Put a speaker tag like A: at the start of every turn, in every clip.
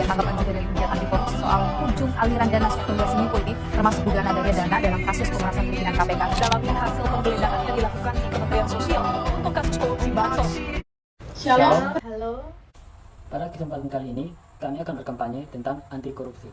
A: tanggapan juga dari kegiatan anti korupsi soal ujung aliran dana spekulasi nipu ini, termasuk dugaan adanya dana dalam kasus pemerasan pimpinan KPK.
B: Dalami hasil penggeledahan yang dilakukan di Kementerian Sosial untuk kasus korupsi bansos.
C: Shalom.
D: Halo.
C: Pada kesempatan kali ini, kami akan berkampanye tentang anti korupsi.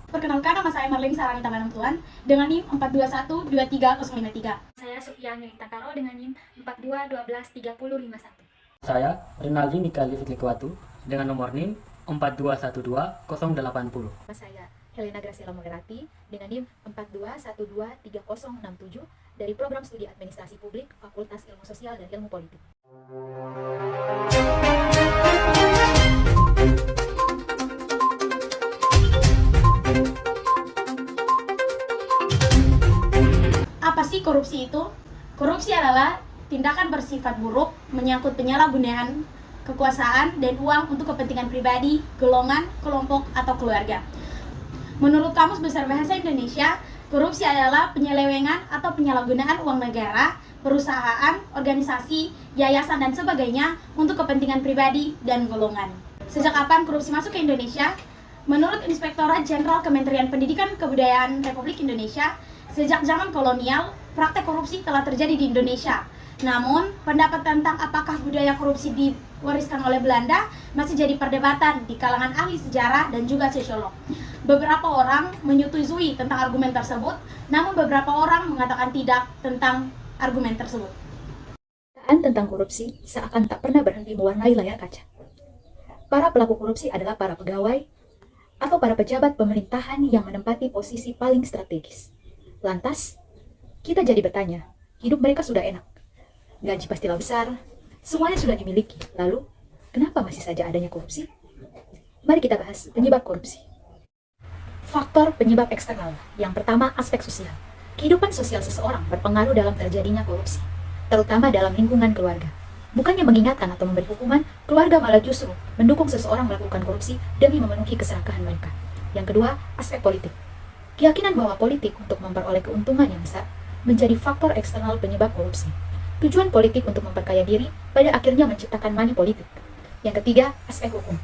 D: Perkenalkan, nama saya Marlene Saranita Manungtuan dengan NIM 421-23053.
E: Saya Sufiani Takaro dengan NIM 42123051.
C: Saya Rinaldi Mikali Fitlikwatu dengan nomor NIM 4212080.
F: Saya Helena Graciela Molerati dengan NIM 421230067 dari Program Studi Administrasi Publik Fakultas Ilmu Sosial dan Ilmu Politik.
D: Apa sih korupsi itu? Korupsi adalah tindakan bersifat buruk menyangkut penyalahgunaan kekuasaan dan uang untuk kepentingan pribadi, golongan, kelompok, atau keluarga. Menurut Kamus Besar Bahasa Indonesia, korupsi adalah penyelewengan atau penyalahgunaan uang negara, perusahaan, organisasi, yayasan, dan sebagainya untuk kepentingan pribadi dan golongan. Sejak kapan korupsi masuk ke Indonesia? Menurut Inspektorat Jenderal Kementerian Pendidikan Kebudayaan Republik Indonesia, sejak zaman kolonial, praktek korupsi telah terjadi di Indonesia. Namun, pendapat tentang apakah budaya korupsi diwariskan oleh Belanda masih jadi perdebatan di kalangan ahli sejarah dan juga sosiolog. Beberapa orang menyetujui tentang argumen tersebut, namun beberapa orang mengatakan tidak tentang argumen tersebut.
F: Pernyataan tentang korupsi seakan tak pernah berhenti mewarnai layar kaca. Para pelaku korupsi adalah para pegawai atau para pejabat pemerintahan yang menempati posisi paling strategis. Lantas, kita jadi bertanya, hidup mereka sudah enak, gaji pastilah besar, semuanya sudah dimiliki. Lalu, kenapa masih saja adanya korupsi? Mari kita bahas penyebab korupsi. Faktor penyebab eksternal. Yang pertama, aspek sosial. Kehidupan sosial seseorang berpengaruh dalam terjadinya korupsi, terutama dalam lingkungan keluarga. Bukannya mengingatkan atau memberi hukuman, keluarga malah justru mendukung seseorang melakukan korupsi demi memenuhi keserakahan mereka. Yang kedua, aspek politik. Keyakinan bahwa politik untuk memperoleh keuntungan yang besar menjadi faktor eksternal penyebab korupsi. Tujuan politik untuk memperkaya diri pada akhirnya menciptakan money politik. Yang ketiga, aspek hukum.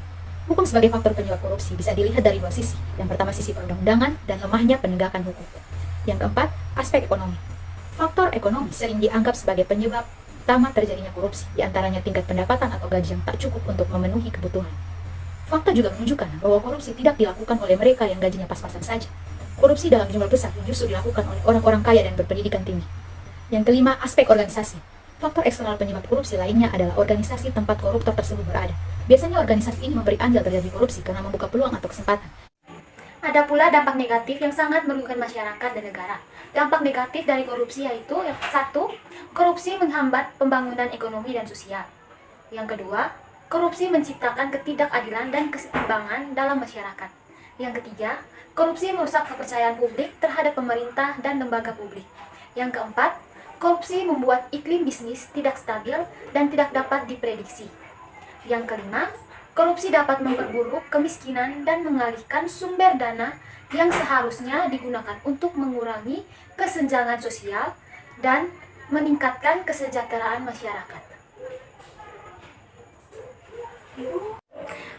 F: Hukum sebagai faktor penyebab korupsi bisa dilihat dari dua sisi. Yang pertama, sisi perundang-undangan dan lemahnya penegakan hukum. Yang keempat, aspek ekonomi. Faktor ekonomi sering dianggap sebagai penyebab utama terjadinya korupsi, di antaranya tingkat pendapatan atau gaji yang tak cukup untuk memenuhi kebutuhan. Fakta juga menunjukkan bahwa korupsi tidak dilakukan oleh mereka yang gajinya pas-pasan saja. Korupsi dalam jumlah besar justru dilakukan oleh orang-orang kaya dan berpendidikan tinggi. Yang kelima, aspek organisasi. Faktor eksternal penyebab korupsi lainnya adalah organisasi tempat koruptor tersebut berada. Biasanya organisasi ini memberi andil terjadi korupsi karena membuka peluang atau kesempatan.
E: Ada pula dampak negatif yang sangat merugikan masyarakat dan negara. Dampak negatif dari korupsi yaitu yang satu, korupsi menghambat pembangunan ekonomi dan sosial. Yang kedua, korupsi menciptakan ketidakadilan dan keseimbangan dalam masyarakat. Yang ketiga, korupsi merusak kepercayaan publik terhadap pemerintah dan lembaga publik. Yang keempat, korupsi membuat iklim bisnis tidak stabil dan tidak dapat diprediksi. Yang kelima, korupsi dapat memperburuk kemiskinan dan mengalihkan sumber dana yang seharusnya digunakan untuk mengurangi kesenjangan sosial dan meningkatkan kesejahteraan masyarakat.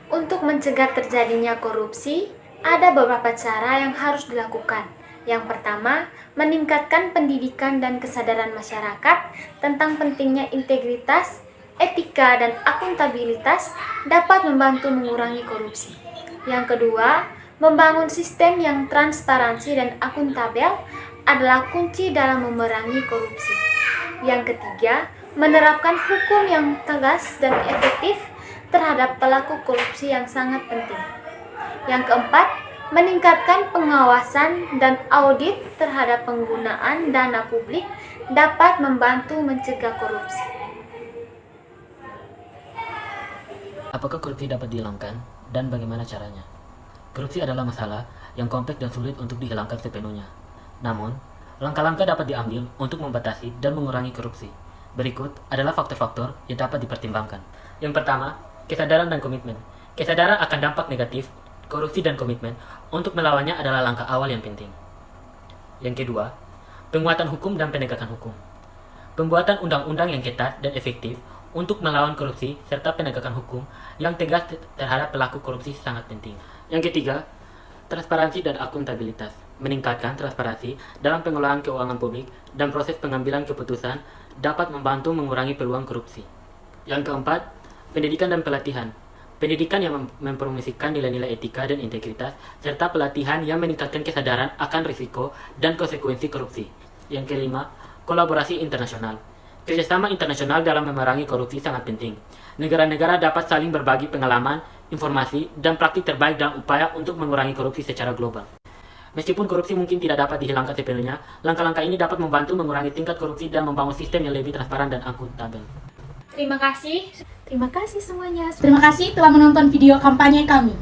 E: Untuk mencegah terjadinya korupsi, ada beberapa cara yang harus dilakukan. Yang pertama, meningkatkan pendidikan dan kesadaran masyarakat tentang pentingnya integritas, etika, dan akuntabilitas dapat membantu mengurangi korupsi. Yang kedua, membangun sistem yang transparansi dan akuntabel adalah kunci dalam memerangi korupsi. Yang ketiga, menerapkan hukum yang tegas dan efektif terhadap pelaku korupsi yang sangat penting. Yang keempat, meningkatkan pengawasan dan audit terhadap penggunaan dana publik dapat membantu mencegah korupsi.
C: Apakah korupsi dapat dihilangkan dan bagaimana caranya? Korupsi adalah masalah yang kompleks dan sulit untuk dihilangkan sepenuhnya. Namun, langkah-langkah dapat diambil untuk membatasi dan mengurangi korupsi. Berikut adalah faktor-faktor yang dapat dipertimbangkan. Yang pertama, kesadaran dan komitmen. Kesadaran akan dampak negatif korupsi dan komitmen untuk melawannya adalah langkah awal yang penting. Yang kedua, penguatan hukum dan penegakan hukum. Pembuatan undang-undang yang ketat dan efektif untuk melawan korupsi serta penegakan hukum yang tegas terhadap pelaku korupsi sangat penting. Yang ketiga, transparansi dan akuntabilitas. Meningkatkan transparansi dalam pengelolaan keuangan publik dan proses pengambilan keputusan dapat membantu mengurangi peluang korupsi. Yang keempat, pendidikan dan pelatihan. Pendidikan yang mempromosikan nilai-nilai etika dan integritas, serta pelatihan yang meningkatkan kesadaran akan risiko dan konsekuensi korupsi. Yang kelima, kolaborasi internasional. Kerjasama internasional dalam memerangi korupsi sangat penting. Negara-negara dapat saling berbagi pengalaman, informasi, dan praktik terbaik dalam upaya untuk mengurangi korupsi secara global. Meskipun korupsi mungkin tidak dapat dihilangkan sepenuhnya, langkah-langkah ini dapat membantu mengurangi tingkat korupsi dan membangun sistem yang lebih transparan dan akuntabel.
E: Terima kasih.
F: Terima kasih semuanya.
D: Terima kasih telah menonton video kampanye kami.